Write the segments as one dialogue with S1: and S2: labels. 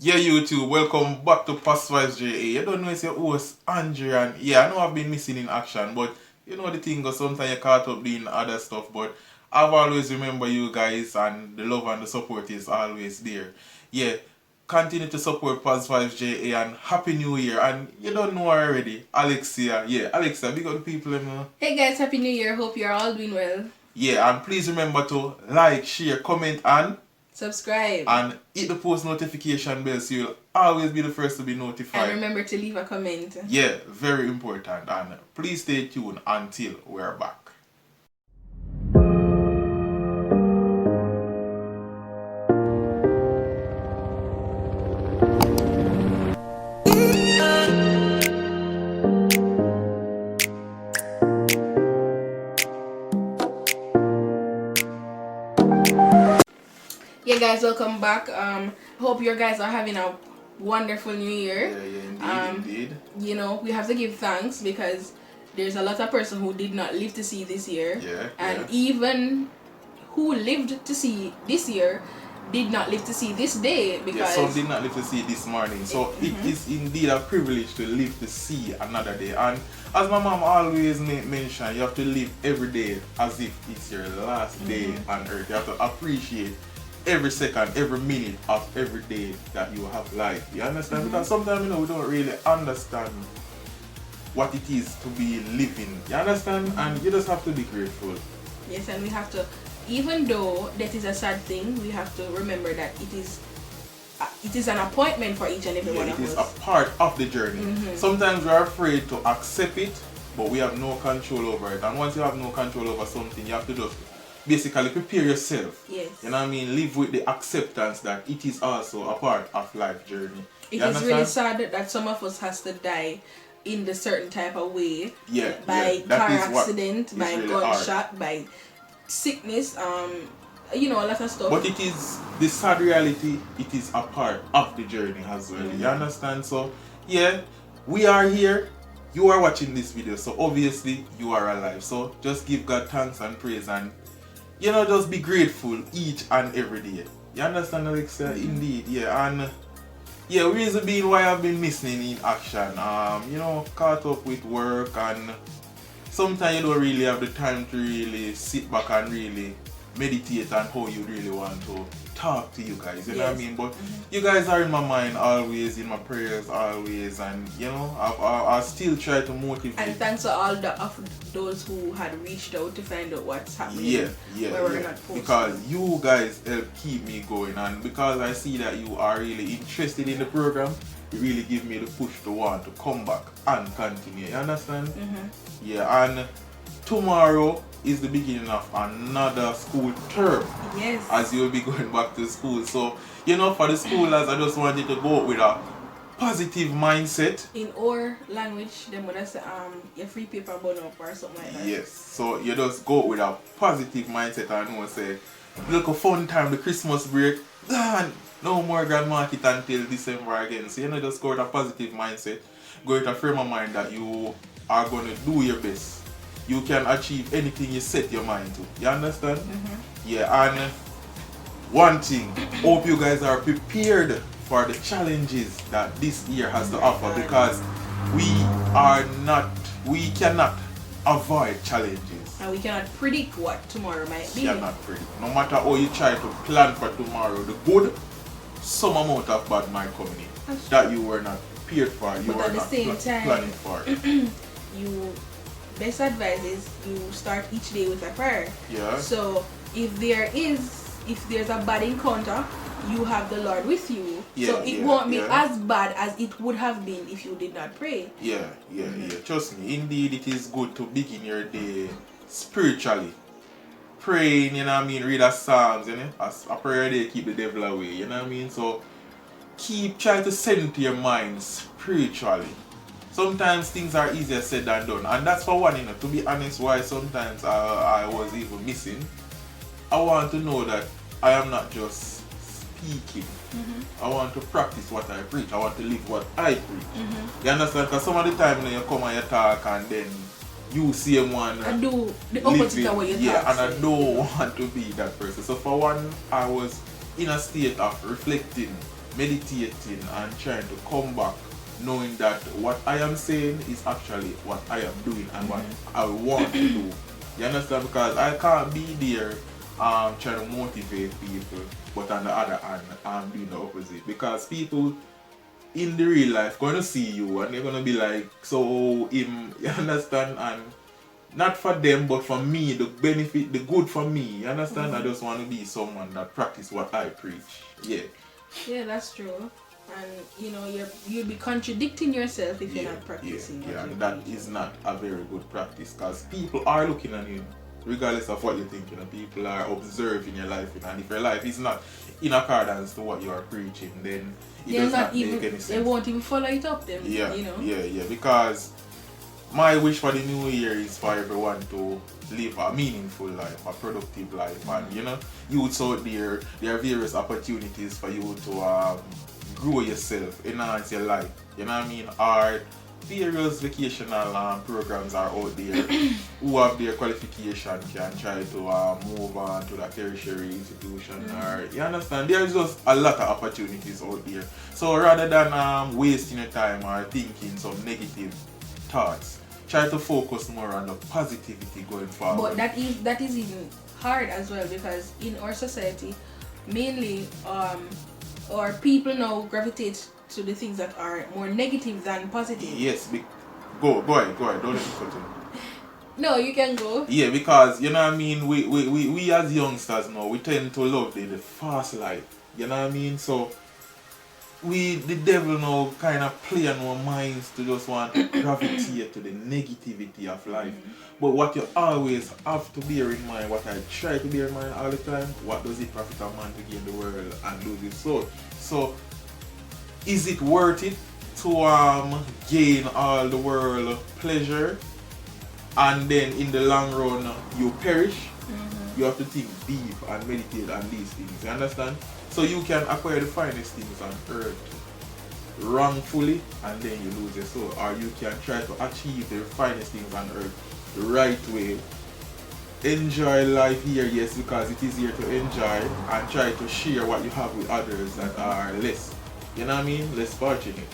S1: Yeah, YouTube, welcome back to Past Vibes JA. You don't know it's your host, Andrew, and yeah, I know I've been missing in action, but you know the thing, because sometimes you caught up doing other stuff, but I've always remember you guys, and the love and the support is always there. Yeah, continue to support Past Vibes JA, and Happy New Year, and you don't know already, Alexia, big up the people, you know.
S2: Hey guys, Happy New Year. Hope you're all doing well.
S1: Yeah, and please remember to like, share, comment, and
S2: Subscribe.
S1: hit the post notification bell so you'll always be the first to be notified.
S2: And remember to leave a comment.
S1: Yeah, very important. And please stay tuned until we're back.
S2: Yeah guys, welcome back. Hope you guys are having a wonderful new year.
S1: Yeah, indeed.
S2: You know, we have to give thanks because there's a lot of person who did not live to see this year.
S1: Yeah.
S2: And even who lived to see this year did not live to see this day because
S1: some did not live to see this morning. So it is indeed a privilege to live to see another day. And as my mom always mentioned, you have to live every day as if it's your last day on earth. You have to appreciate every second, every minute of every day that you have life. You understand? Because sometimes we don't really understand what it is to be living. You understand? And you just have to be grateful.
S2: Yes, and we have to, even though that is a sad thing, we have to remember that it is an appointment for each and every one of us.
S1: It is a part of the journey. Sometimes we're afraid to accept it, but we have no control over it. And once you have no control over something, you have to just basically prepare yourself.
S2: Yes.
S1: You know what I mean? Live with the acceptance that it is also a part of life journey.
S2: It is really sad that some of us has to die in the certain type of way.
S1: Yeah.
S2: By car accident, by
S1: really
S2: gunshot,
S1: hard.
S2: by sickness, you know, a lot of stuff.
S1: But it is the sad reality, it is a part of the journey as well. You understand? So yeah, we are here. You are watching this video, so obviously you are alive. So just give God thanks and praise, and just be grateful each and every day. You understand, Alexa? Indeed, yeah. And yeah, reason being why I've been missing in action. Caught up with work, and sometimes you don't really have the time to really sit back and really meditate on how you really want to talk to you guys, you know what I mean? But you guys are in my mind always, in my prayers always, and I still try to motivate.
S2: And thanks to all of those who had reached out to find out what's happening. We're not posting.
S1: Because you guys help keep me going, and because I see that you are really interested in the program, it really give me the push to want to come back and continue. You understand? Yeah, and tomorrow is the beginning of another school term.
S2: Yes.
S1: As you'll be going back to school. So, for the schoolers, I just wanted to go with a positive mindset.
S2: In our language, they would say, your free paper burn up or something like that.
S1: Yes. So you just go with a positive mindset and say, look, a fun time, the Christmas break. No more grand market until December again. So just go with a positive mindset. Go with a frame of mind that you are going to do your best. You can achieve anything you set your mind to. You understand? Yeah, and one thing, hope you guys are prepared for the challenges that this year has to offer, because we cannot avoid challenges.
S2: And we cannot predict what tomorrow might be.
S1: Cannot predict. No matter how you try to plan for tomorrow, the good, some amount of bad might come in that you were not prepared for, you were not planning for.
S2: Best advice is you start each day with a prayer.
S1: Yeah.
S2: So if there's a bad encounter, you have the Lord with you. So it won't be as bad as it would have been if you did not pray.
S1: Yeah. Trust me, indeed it is good to begin your day spiritually. Praying, read a Psalms, As a prayer day keep the devil away, you know what I mean? So try to center your mind spiritually. Sometimes things are easier said than done, and that's for one, to be honest, why sometimes I was even missing. I want to know that I am not just speaking. I want to practice what I preach. I want to live what I preach. You understand? Because some of the time you come and you talk, and then you see one
S2: and do the opposite of what you
S1: talk. Yeah, and I don't want to be that person. So for one, I was in a state of reflecting meditating and trying to come back knowing that what I am saying is actually what I am doing and what I want to do. You understand? Because I can't be there trying to motivate people, but on the other hand, I'm doing the opposite. Because people in the real life going to see you and they're going to be like, so him, you understand? And not for them, but for me, the benefit, the good for me. You understand? I just want to be someone that practice what I preach. Yeah.
S2: Yeah, that's true. And you know, you'll be contradicting yourself if you're not practicing.
S1: Yeah, and that is not a very good practice because people are looking at you, regardless of what you think. You know, people are observing your life, and if your life is not in accordance to what you are preaching, then it does not make any sense.
S2: They won't even follow it up. Then,
S1: yeah,
S2: you know.
S1: Yeah. Because my wish for the new year is for everyone to live a meaningful life, a productive life, and you know, youths out there are various opportunities for you to grow yourself, enhance your life, you know what I mean? Or various vocational programs are out there who have their qualification can try to move on to the tertiary institution or, you understand? There's just a lot of opportunities out there. So rather than wasting your time or thinking some negative thoughts, try to focus more on the positivity going forward.
S2: But that is even hard as well because in our society, mainly or people now gravitate to the things that are more negative than positive.
S1: Yes, go ahead, don't let me cut you.
S2: No, you can go.
S1: Yeah, because you know what I mean, we as youngsters now, we tend to love the fast life. You know what I mean? So the devil now kind of play on our minds to just want to gravitate to the negativity of life. But what you always have to bear in mind, what I try to bear in mind all the time, what does it profit a man to gain the world and lose his soul? So is it worth it to gain all the world pleasure and then in the long run you perish? You have to think deep and meditate on these things, you understand? So you can acquire the finest things on earth wrongfully and then you lose your soul, or you can try to achieve the finest things on earth the right way. Enjoy life here, yes, because it is here to enjoy, and try to share what you have with others that are less, you know what I mean, less fortunate,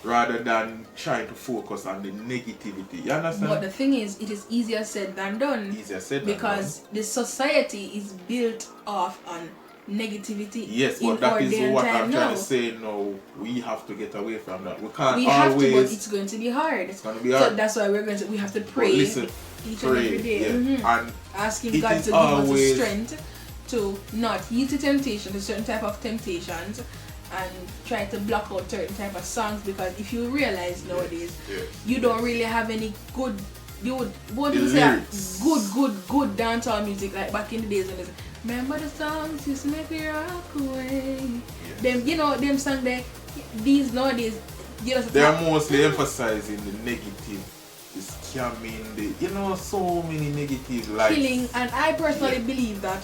S1: rather than trying to focus on the negativity. You understand?
S2: But the thing is, it is easier said than done.
S1: Easier said
S2: than done. Because the society is built off on negativity.
S1: Yes, but that is what I'm trying to say. No, we have to get away from that. We can't
S2: have to, but it's going to be hard.
S1: It's going to be hard.
S2: So that's why we have to pray.
S1: Listen,
S2: each and every day.
S1: Yeah. And
S2: asking God to give us the strength to not yield to temptation, to certain type of temptations, and try to block out certain type of songs, because if you realize nowadays you don't really have any good, you would say good dancehall music like back in the days when they say, remember the songs used to make me rock away. Them, you know, them songs these nowadays,
S1: they are mostly emphasizing the negative, the scamming, the so many negative lights.
S2: Killing, and I personally believe that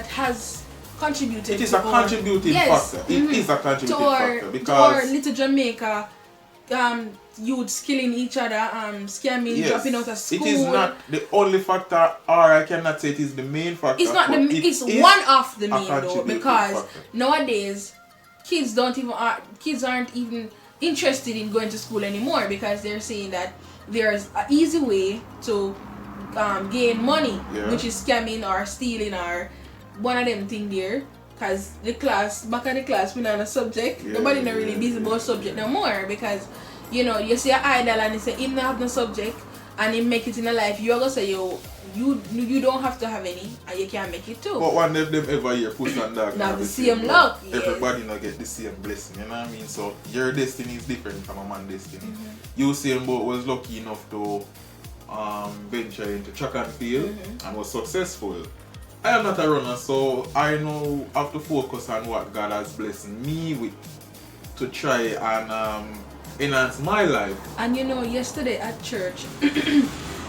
S2: has contributed.
S1: It is a contributing factor. It is a contributing factor because
S2: to our little Jamaica, youths killing each other, scamming, dropping out of school.
S1: It is not the only factor, or I cannot say it is the main factor.
S2: It's not it's one of the main though, because nowadays kids aren't even interested in going to school anymore, because they're saying that there's an easy way to gain money, which is scamming or stealing or one of them thing there. Because back in the class, we not a subject. Nobody not really busy about subject no more, because you see an idol and you say him not have no subject and him make it in a life, you're gonna say you don't have to have any and you can make it too.
S1: But one of them ever hear push and dog
S2: not the same luck.
S1: Everybody not get the same blessing, you know what I mean? So your destiny is different from a man's destiny. You Usain Bolt was lucky enough to venture into track and field and was successful. I am not a runner, so I know I have to focus on what God has blessed me with to try and enhance my life.
S2: And yesterday at church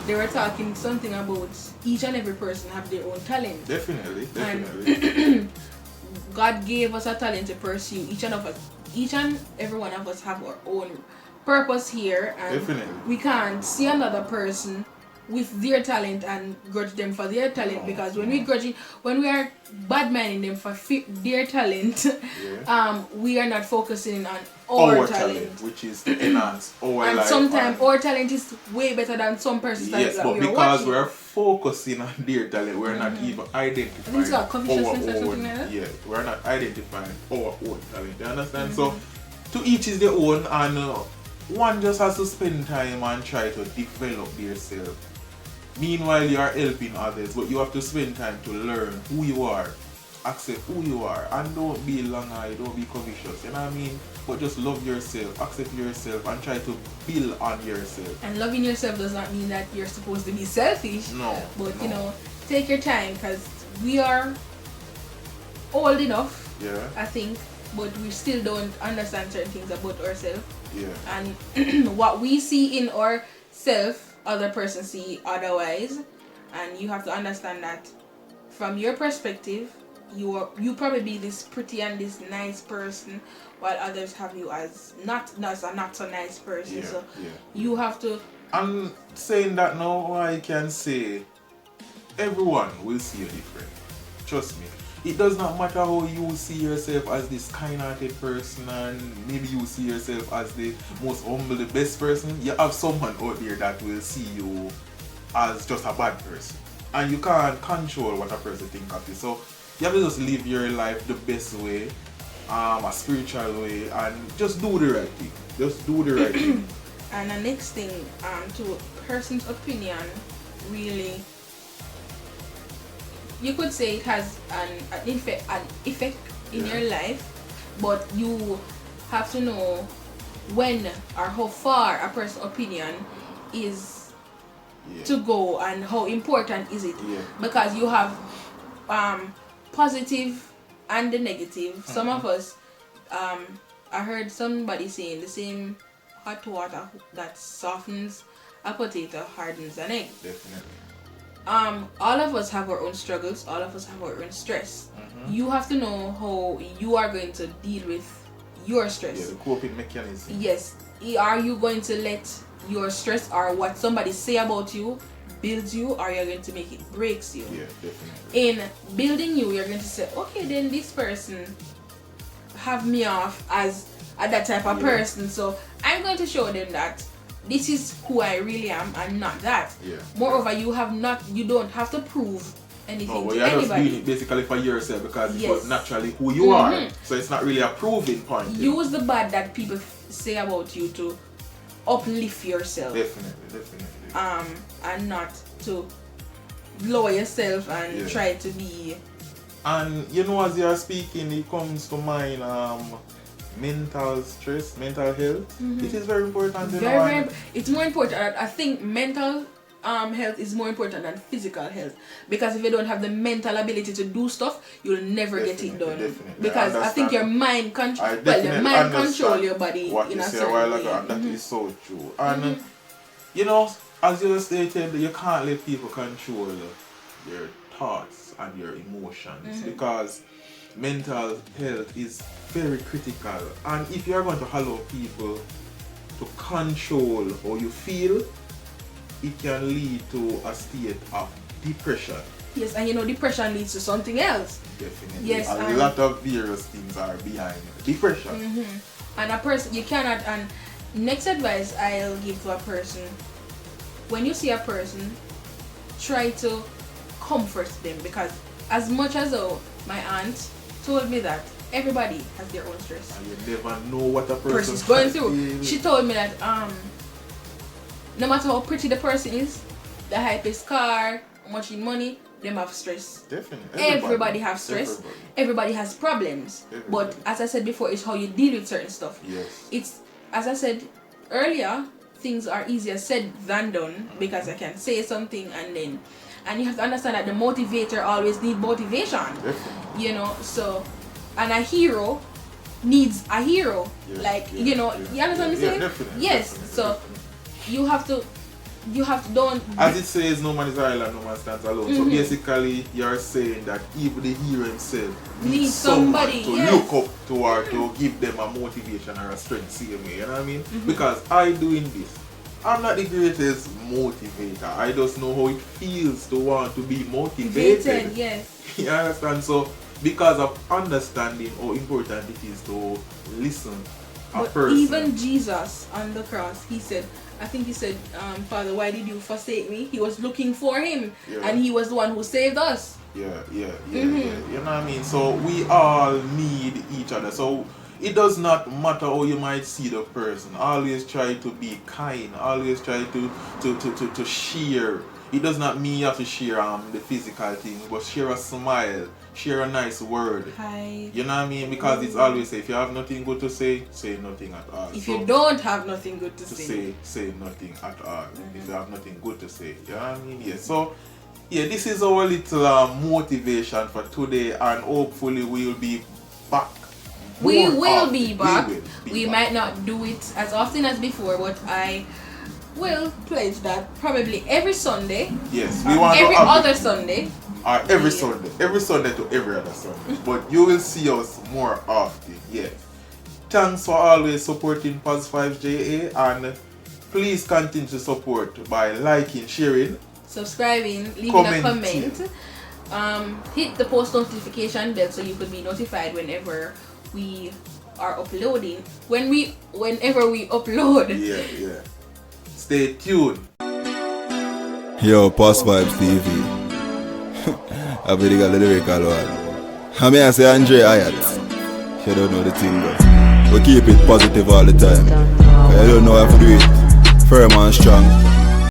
S2: they were talking something about each and every person have their own talent.
S1: Definitely.
S2: And God gave us a talent to pursue. Each and every one of us have our own purpose here, and
S1: Definitely.
S2: we can't see another person with their talent and grudge them for their talent, because when we are bad minding them for their talent, we are not focusing on our talent,
S1: which is to enhance our
S2: and
S1: life.
S2: sometimes our talent is way better than some person's talent.
S1: Yes, but because we're focusing on their talent, we're not even identifying
S2: our own.
S1: Yeah, we're not identifying our own talent. You understand? So to each is their own, and one just has to spend time and try to develop yourself. Meanwhile, you are helping others, but you have to spend time to learn who you are, accept who you are, and don't be long-eyed, don't be covetous, you know what I mean? But just love yourself, accept yourself, and try to build on yourself.
S2: And loving yourself does not mean that you're supposed to be selfish.
S1: No.
S2: But you know, take your time, because we are old enough, I think, but we still don't understand certain things about ourselves.
S1: Yeah.
S2: And what we see in ourselves, other person see otherwise, and you have to understand that from your perspective, you probably be this pretty and this nice person, while others have you as not so nice person. You have to.
S1: I'm saying that now, I can say everyone will see you different. Trust me. It does not matter how you see yourself as this kind-hearted person, and maybe you see yourself as the most humble, the best person. You have someone out there that will see you as just a bad person, and you can't control what a person thinks of you. So you have to just live your life the best way, a spiritual way, and just do the right thing. Just do the right thing.
S2: And the next thing, to a person's opinion, really, you could say it has an effect in your life, but you have to know when or how far a person's opinion is to go, and how important is it, because you have positive and the negative. Some of us, I heard somebody saying the same hot water that softens a potato hardens an egg.
S1: Definitely.
S2: All of us have our own struggles, all of us have our own stress. You have to know how you are going to deal with your stress.
S1: Yeah, the coping mechanism.
S2: Yes. Are you going to let your stress or what somebody say about you build you, or you're going to make it breaks you?
S1: Yeah, definitely.
S2: In building you, you're going to say, okay, then this person have me off as that type of person, so I'm going to show them that this is who I really am and not that.
S1: Yeah.
S2: Moreover, you don't have to prove anything to
S1: you're
S2: anybody.
S1: just doing it basically for yourself, because it's naturally who you are. So it's not really a proving point.
S2: Use the bad that people say about you to uplift yourself.
S1: Definitely.
S2: And not to lower yourself and try to be.
S1: And you know, as you are speaking, it comes to mind mental stress, mental health. It is very important.
S2: Very, it's more important. I think mental health is more important than physical health, because if you don't have the mental ability to do stuff, you'll never get it done. Because I think your mind control your body.
S1: What
S2: in
S1: you
S2: a
S1: said a while ago, and that is so true. And you know, as you stated, you can't let people control your thoughts and your emotions, because mental health is very critical. And if you are going to allow people to control how you feel, it can lead to a state of depression.
S2: Yes, and you know, depression leads to something else.
S1: Definitely.
S2: Yes,
S1: a lot of various things are behind depression.
S2: And a person, you cannot, and next advice I'll give to a person, when you see a person, try to comfort them, because as much as my aunt told me that everybody has their own stress.
S1: And you never know what a person's
S2: going through. She told me that no matter how pretty the person is, the hypest car, how much in money, them have stress.
S1: Definitely.
S2: Everybody has stress. Everybody has problems. But as I said before, it's how you deal with certain stuff.
S1: Yes.
S2: It's, as I said earlier, things are easier said than done, because I can say something and you have to understand that the motivator always needs motivation.
S1: Definitely.
S2: You know, so, and a hero needs a hero. You understand what I'm saying?
S1: Definitely.
S2: Yes.
S1: Definitely.
S2: So you have to don't.
S1: As it says, no man is island, no man stands alone. So basically, you're saying that even the hero himself needs somebody to look up to, or to give them a motivation or a strength, same way. You know what I mean? Because I doing this, I'm not the greatest motivator. I just know how it feels to want to be motivated.
S2: Yes.
S1: You understand? So because of understanding how important it is to listen a person.
S2: Even Jesus on the cross, he said, Father, why did you forsake me? He was looking for him, and he was the one who saved us.
S1: Yeah. You know what I mean? So we all need each other. So it does not matter how you might see the person. Always try to be kind. Always try to share. It does not mean you have to share the physical things, but share a smile, share a nice word.
S2: Hi.
S1: You know what I mean? Because it's always say, if you have nothing good to say nothing at all.
S2: If you don't have nothing good to
S1: say nothing at all. If you have nothing good to say. You know what I mean? Yeah. So, yeah, this is our little motivation for today, and hopefully we will be back.
S2: We will be back. We might not do it as often as before, but I will pledge that probably every Sunday.
S1: Yes, we want
S2: every other Sunday.
S1: Or every Sunday. Every Sunday to every other Sunday. But you will see us more often. Yeah. Thanks for always supporting Pos5JA, and please continue to support by liking, sharing,
S2: subscribing, leaving a comment. Hit the post notification bell so you could be notified whenever we are uploading. Whenever we upload.
S1: Yeah. Stay tuned.
S3: Yo, Pos5 TV. I really got the lyrical one. I mean, I say Andre Ayat. You don't know the thing, but we keep it positive all the time. I don't know how to do it firm and strong.